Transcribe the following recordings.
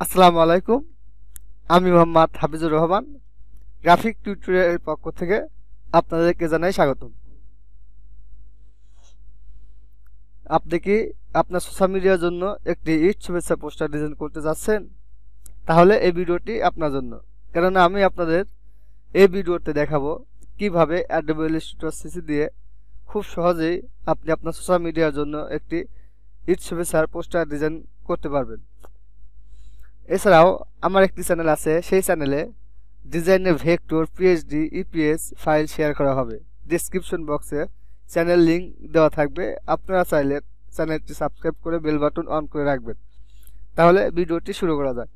আসসালামু আলাইকুম। আমি মোহাম্মদ হাফিজুর রহমান, গ্রাফিক টিউটোরিয়ালের পক্ষ থেকে আপনাদেরকে জানাই স্বাগতম। আপনি কি আপনার সোশ্যাল মিডিয়ার জন্য একটি ঈদ শুভেচ্ছা পোস্টার ডিজাইন করতে যাচ্ছেন? তাহলে এই ভিডিওটি আপনার জন্য, কেননা আমি আপনাদের এই ভিডিওতে দেখাবো কিভাবে অ্যাডোবি ইলাস্ট্রেটর সিসি দিয়ে খুব সহজেই আপনি আপনার সোশ্যাল মিডিয়ার জন্য একটি ঈদ শুভেচ্ছার পোস্টার ডিজাইন করতে পারবেন। এছাড়াও আমার একটি চ্যানেল আছে, সেই চ্যানেলে ডিজাইনের vector, PhD, EPS file share করা হবে। ডেসক্রিপশন বক্সে চ্যানেল লিংক দেওয়া থাকবে। আপনারা চাইলে চ্যানেলটি সাবস্ক্রাইব করে বেল বাটন অন করে রাখবেন। তাহলে ভিডিওটি শুরু করা যাক।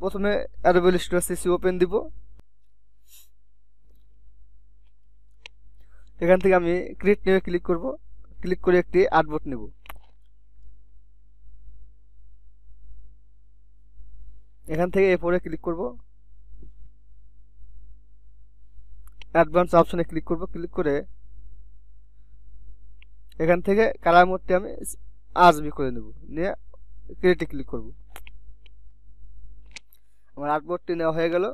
প্রথমে অ্যাডোবি ইলাস্ট্রেটর সিসি ওপেন দিব। এখান থেকে আমি ক্রিয়েট নিয়ে ক্লিক করব। ক্লিক করে একটি আর্টবোর্ড নেব। এখান থেকে এরপরে ক্লিক করব, অ্যাডভান্স অপশনে ক্লিক করব। ক্লিক করে এখান থেকে কালার মোডটি আমি আরজিবি করে নেব, নিয়ে ক্রিয়েটে ক্লিক করব। আমার আর্টবোর্ডটি নেওয়া হয়ে গেল।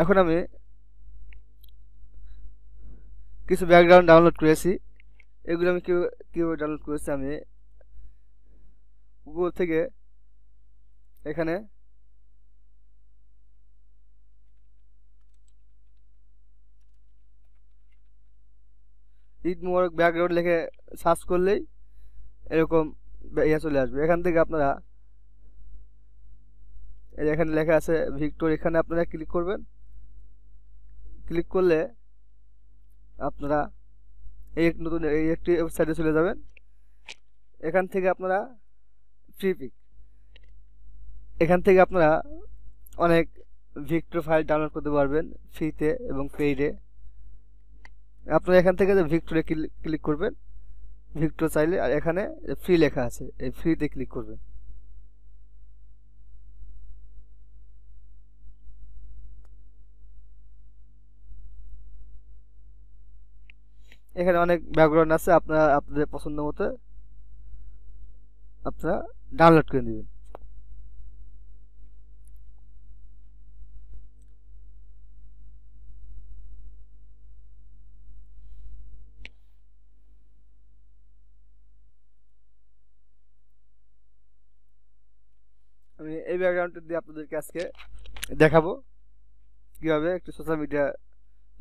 এখন আমি কিছু ব্যাকগ্রাউন্ড ডাউনলোড করেছি। এগুলো আমি কিভাবে ডাউনলোড করেছি, আমি গুগল থেকে এখানে ঈদ মুবারক ব্যাকগ্রাউন্ড লিখে সার্চ করলেই এরকম ইয়ে চলে আসবে। এখান থেকে আপনারা এখানে লেখা আছে ভিক্টর, এখানে আপনারা ক্লিক করবেন। ক্লিক করলে আপনারা এই নতুন এই একটি ওয়েবসাইটে চলে যাবেন। এখান থেকে আপনারা ফ্রি পিক, এখান থেকে আপনারা অনেক ভিক্টর ফাইল ডাউনলোড করতে পারবেন ফ্রিতে এবং পেইডে। আপনারা এখান থেকে ভিক্টরে ক্লিক করবেন। ভিক্টর চাইলে, আর এখানে ফ্রি লেখা আছে, এই ফ্রিতে ক্লিক করবেন। এখানে অনেক ব্যাকগ্রাউন্ড আছে, আপনারা আপনাদের পছন্দ মতো আপনারা ডাউনলোড করে নেবেন। আমি এই ব্যাকগ্রাউন্ডটা দিয়ে আপনাদেরকে আজকে দেখাবো কিভাবে একটি সোশ্যাল মিডিয়ার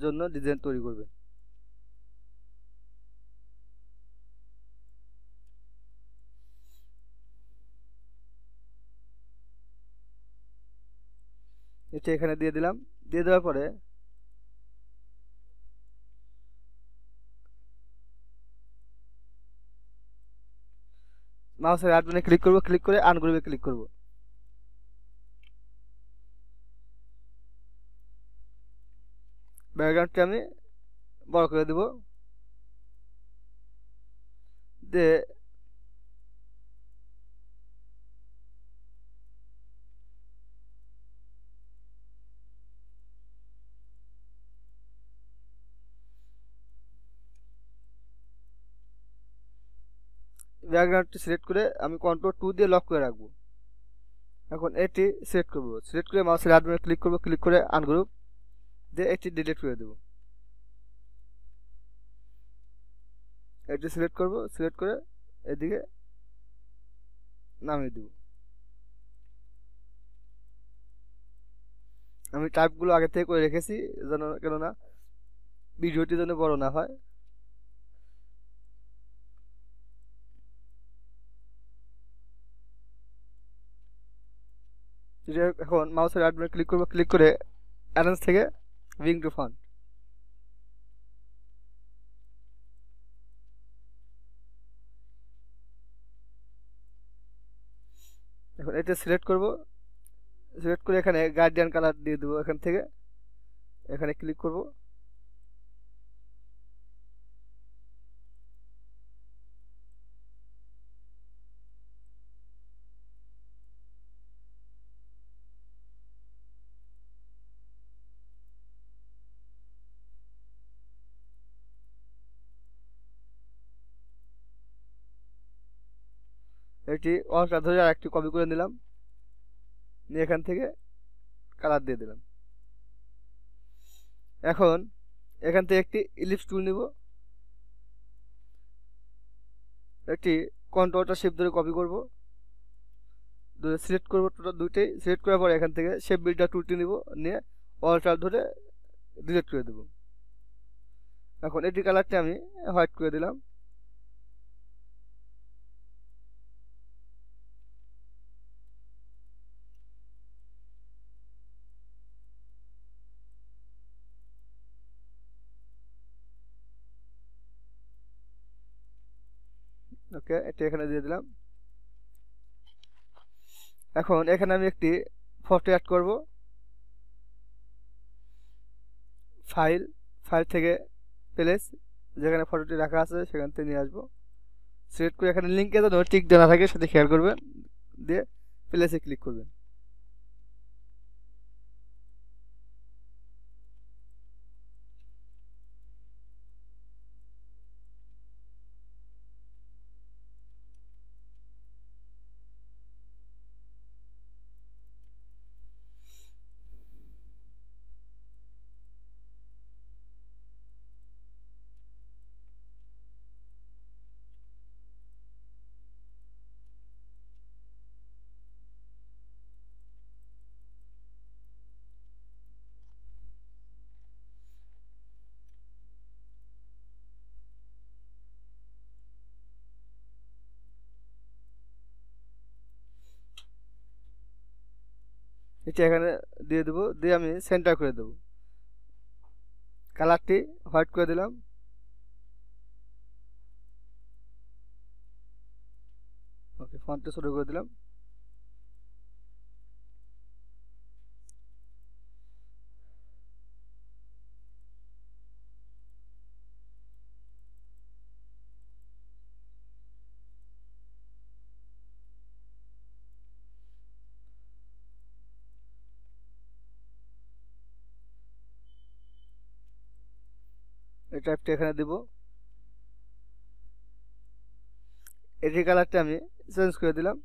জন্য ডিজাইন তৈরি করবে। এটা এখানে দিয়ে দিলাম। দিয়ে দেওয়ার পরে মাউসের রাইট বাটনে ক্লিক করব। ক্লিক করে আনগ্রুপে ক্লিক করব। ব্যাকগ্রাউন্ডটি আমি বড় করে দেব। দিয়ে ব্যাকগ্রাউন্ডটি সিলেক্ট করে আমি কন্ট্রোল 2 দিয়ে লক করে রাখবো। এখন এটি সিলেক্ট করব। সিলেক্ট করে মাউসের রাইট বাটনে ক্লিক করব। ক্লিক করে আনগ্রুপ দিয়ে এটি ডিলিট করে দেব। এটি সিলেক্ট করব। সিলেক্ট করে এদিকে নামিয়ে দেব। আমি টাইপগুলো আগে থেকে করে রেখেছি যেন, কেননা ভিডিওটি যেন বড় না হয়। এখন মাউসের রাইট বাটনে ক্লিক করব। ক্লিক করে অ্যারেঞ্জ থেকে উইং টু ফন্ট, এখন এটা সিলেক্ট করব। সিলেক্ট করে এখানে গার্ডিয়ান কালার দিয়ে দেবো। এখান থেকে এখানে ক্লিক করব। এটি অলটা ধরে আর একটি কপি করে নিলাম, নিয়ে এখান থেকে কালার দিয়ে দিলাম। এখন এখান থেকে একটি ইলিপস টুল নিব, একটি কন্ট্রোলটা শেপ ধরে কপি করব, ধরে সিলেক্ট করব, টোটাল দুইটাই সিলেক্ট করার পর এখান থেকে শেপ বিল্ডার টুলটি নিব, নিয়ে অলটা ধরে ডিলিট করে দেব। এখন এটি কালারটি আমি হোয়াইট করে দিলাম। ওকে, এটি এখানে দিয়ে দিলাম। এখন এখানে আমি একটি ফটো অ্যাড করব। ফাইল, ফাইল থেকে প্লেস, যেখানে ফটোটি রাখা আছে সেখান থেকে নিয়ে আসবো, সিলেক্ট করে এখানে লিঙ্কে যেন টিক দেওয়া থাকে সেটা খেয়াল করবেন, দিয়ে প্লেসে ক্লিক করবেন। এটি এখানে দিয়ে দেবো, দিয়ে আমি সেন্টার করে দেবো, কালারটি হোয়াইট করে দিলাম। ওকে, ফন্টটা ছোট করে দিলাম। এই টাইপটা এখানে দিব। এটির কালারটা আমি চেঞ্জ করে দিলাম।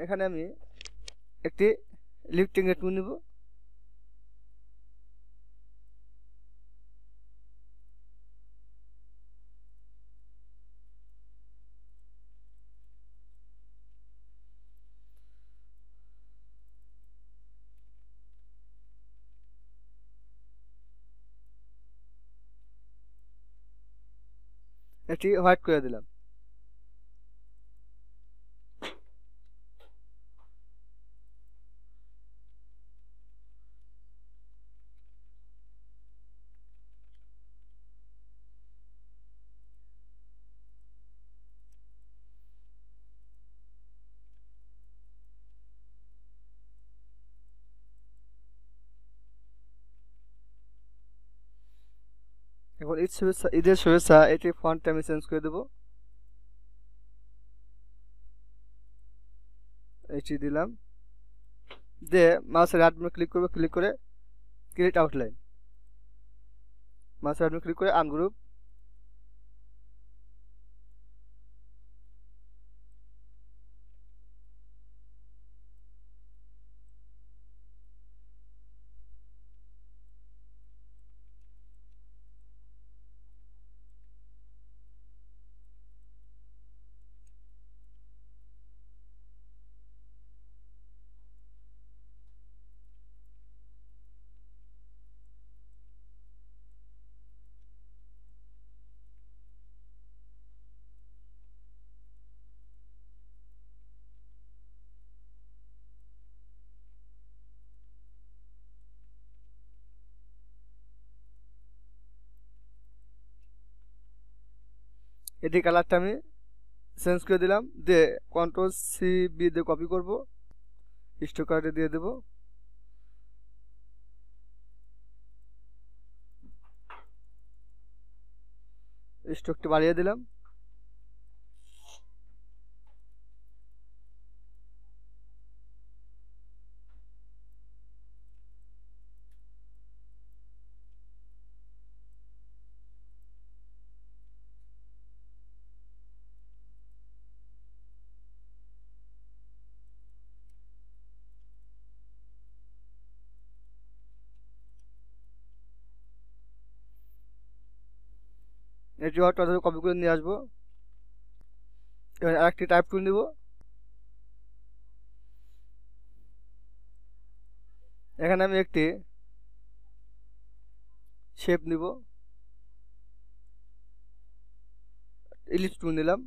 এখানে আমি একটি লিফটিং এর টুল নিব, এটি হোয়াইট করে দিলাম। এখন ঈদ শুভেচ্ছা, ঈদের শুভেচ্ছা, এটি ফন্টটা আমি চেঞ্জ করে দেবো, এটি দিলাম, দিয়ে মাউসের রাইট বাটনে ক্লিক করবো, ক্লিক করে ক্রিয়েট আউটলাইন, মাউসের রাইট বাটনে ক্লিক করে আনগ্রুপ, এটি কালারটা আমি চেঞ্জ করে দিলাম, দিয়ে কন্ট্রোল সি বি দিয়ে কপি করব, স্টোক কার্ডে দিয়ে দেবো, স্টোকটি বাড়িয়ে দিলাম। এটি অটো ধরে কপি করে নিয়ে আসবো। এবার আরেকটি টাইপ টুল নিব। এখানে আমি একটি শেপ নিব, ইলিপস টুল নিলাম।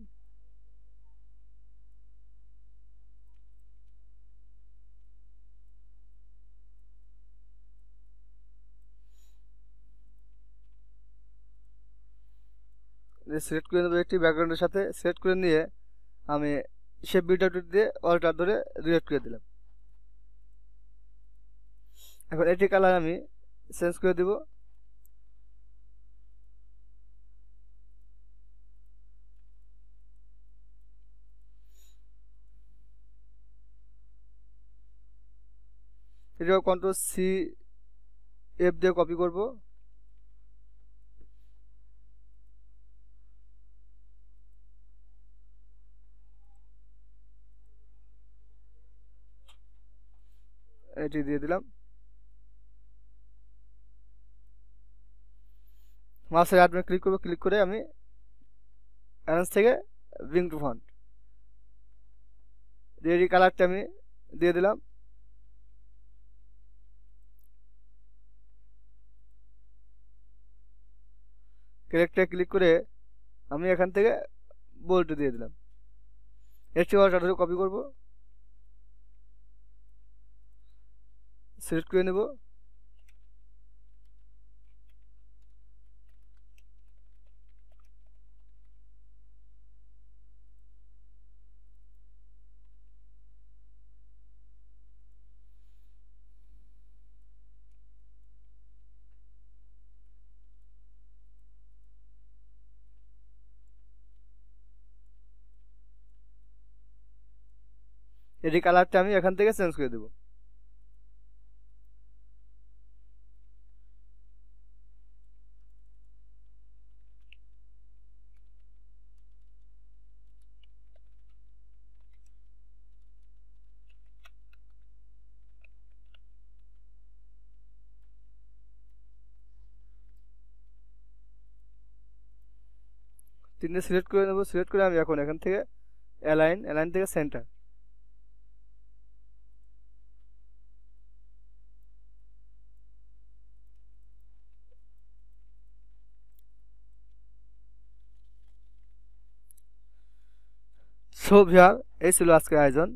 সিলেক্ট করে নেব, একটি ব্যাকগ্রাউন্ডের সাথে সিলেক্ট করে নিয়ে আমি শেপ বিল্ডার টুল দিয়ে অল্টার ধরে ডিলিট করে দিলাম। এখন এটি কালার আমি চেঞ্জ করে দিব। এটাও কন্ট্রোল সি এফ দিয়ে কপি করব। এটি দিয়ে দিলাম। মাউসের আইকনে ক্লিক করব, ক্লিক করে আমি অ্যারেঞ্জ থেকে ব্রিং টু ফন্ট এই কালারটা আমি দিয়ে দিলাম। ক্যারেক্টারে ক্লিক করে আমি এখান থেকে বোল্ড দিয়ে দিলাম। এর চেয়ে কপি করব, সিলেক্ট করে নেব। এটি কালারটা আমি এখান থেকে চেঞ্জ করে দেব। তিনটে সিলেক্ট করে নেব, সিলেক্ট করে আমি এখন এখান থেকে অ্যালাইন, অ্যালাইন থেকে সেন্টার। সো ভিউয়ার, এই ছিল আজকের আয়োজন।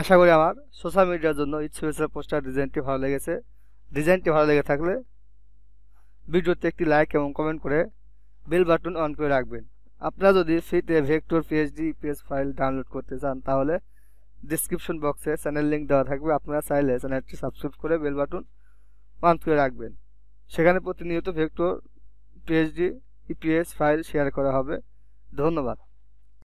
আশা করি আমার সোশ্যাল মিডিয়ার জন্য ঈদ শুভেচ্ছা পোস্টার ডিজাইনটি ভালো লেগেছে। ডিজাইনটি ভালো লেগে থাকলে ভিডিওতে একটি লাইক এবং কমেন্ট করে বেল বাটন অন করে রাখবেন। আপনারা যদি ফ্রিতে vector PhD EPS file download করতে চান তাহলে ডেসক্রিপশন বক্সে চ্যানেল লিঙ্ক দেওয়া থাকবে। আপনারা চাইলে চ্যানেলটি সাবস্ক্রাইব করে বেল বাটন অন করে রাখবেন। সেখানে প্রতিনিয়ত vector PhD EPS file share করা হবে। ধন্যবাদ।